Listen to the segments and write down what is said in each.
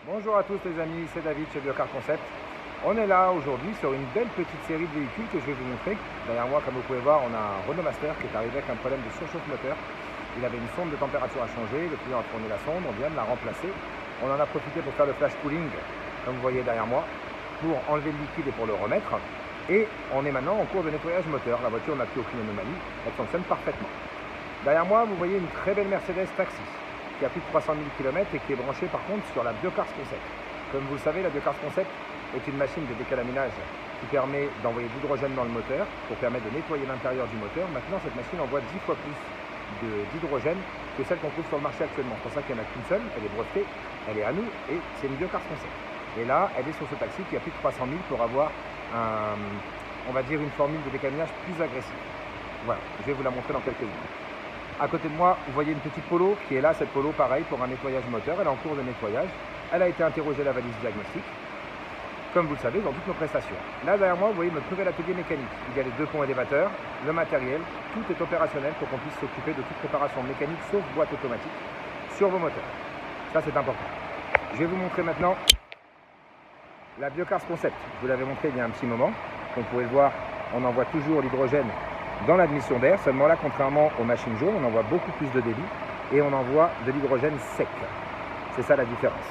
Bonjour à tous les amis, c'est David chez Biocar Concept. On est là aujourd'hui sur une belle petite série de véhicules que je vais vous montrer. Derrière moi, comme vous pouvez voir, on a un Renault Master qui est arrivé avec un problème de surchauffe moteur. Il avait une sonde de température à changer, le client a tourné la sonde, on vient de la remplacer. On en a profité pour faire le flash cooling, comme vous voyez derrière moi, pour enlever le liquide et pour le remettre. Et on est maintenant en cours de nettoyage moteur. La voiture n'a plus aucune anomalie, elle fonctionne parfaitement. Derrière moi, vous voyez une très belle Mercedes Taxi qui a plus de 300 000 km et qui est branchée par contre sur la Biocars Concept. Comme vous le savez, la Biocars Concept est une machine de décalaminage qui permet d'envoyer de l'hydrogène dans le moteur pour permettre de nettoyer l'intérieur du moteur. Maintenant, cette machine envoie 10 fois plus d'hydrogène que celle qu'on trouve sur le marché actuellement. C'est pour ça qu'il n'y en a qu'une seule, elle est brevetée, elle est à nous et c'est une Biocars Concept. Et là, elle est sur ce taxi qui a plus de 300 000 pour avoir on va dire une formule de décalaminage plus agressive. Voilà, je vais vous la montrer dans quelques minutes. À côté de moi, vous voyez une petite Polo qui est là, cette Polo pareil pour un nettoyage moteur, elle est en cours de nettoyage. Elle a été interrogée à la valise diagnostique, comme vous le savez, dans toutes nos prestations. Là derrière moi, vous voyez notre nouvel atelier mécanique. Il y a les deux ponts élévateurs, le matériel, tout est opérationnel pour qu'on puisse s'occuper de toute préparation mécanique sauf boîte automatique sur vos moteurs. Ça c'est important. Je vais vous montrer maintenant la Biocars Concept. Je vous l'avais montré il y a un petit moment. Comme vous pouvez le voir, on envoie toujours l'hydrogène dans l'admission d'air, seulement là, contrairement aux machines jaunes, on envoie beaucoup plus de débit et on envoie de l'hydrogène sec. C'est ça la différence.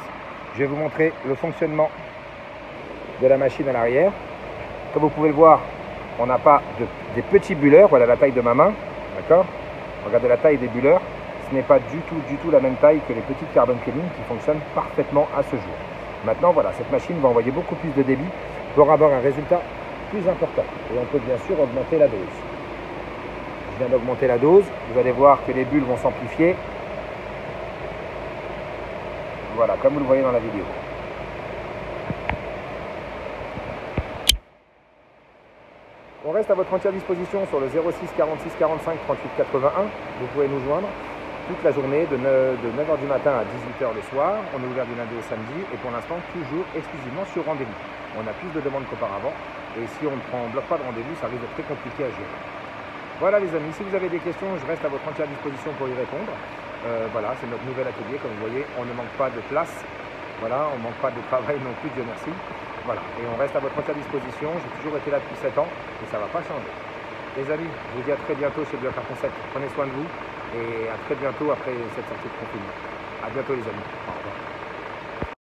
Je vais vous montrer le fonctionnement de la machine à l'arrière. Comme vous pouvez le voir, on n'a pas des petits bulleurs, voilà la taille de ma main, d'accord? Regardez la taille des bulleurs, ce n'est pas du tout la même taille que les petites carbon cleaning qui fonctionnent parfaitement à ce jour. Maintenant, voilà, cette machine va envoyer beaucoup plus de débit pour avoir un résultat plus important. Et on peut bien sûr augmenter la dose. Je viens d'augmenter la dose, vous allez voir que les bulles vont s'amplifier. Voilà, comme vous le voyez dans la vidéo. On reste à votre entière disposition sur le 06 46 45 38 81. Vous pouvez nous joindre toute la journée de 9h du matin à 18h le soir. On est ouvert du lundi au samedi et pour l'instant toujours exclusivement sur rendez-vous. On a plus de demandes qu'auparavant et si on ne bloque pas de rendez-vous, ça risque d'être très compliqué à gérer. Voilà les amis, si vous avez des questions, je reste à votre entière disposition pour y répondre. Voilà, c'est notre nouvel atelier, comme vous voyez, on ne manque pas de place. Voilà, on ne manque pas de travail non plus, Dieu merci. Voilà, et on reste à votre entière disposition. J'ai toujours été là depuis 7 ans et ça ne va pas changer. Les amis, je vous dis à très bientôt chez Biocar Concept. Prenez soin de vous et à très bientôt après cette sortie de confinement. À bientôt les amis.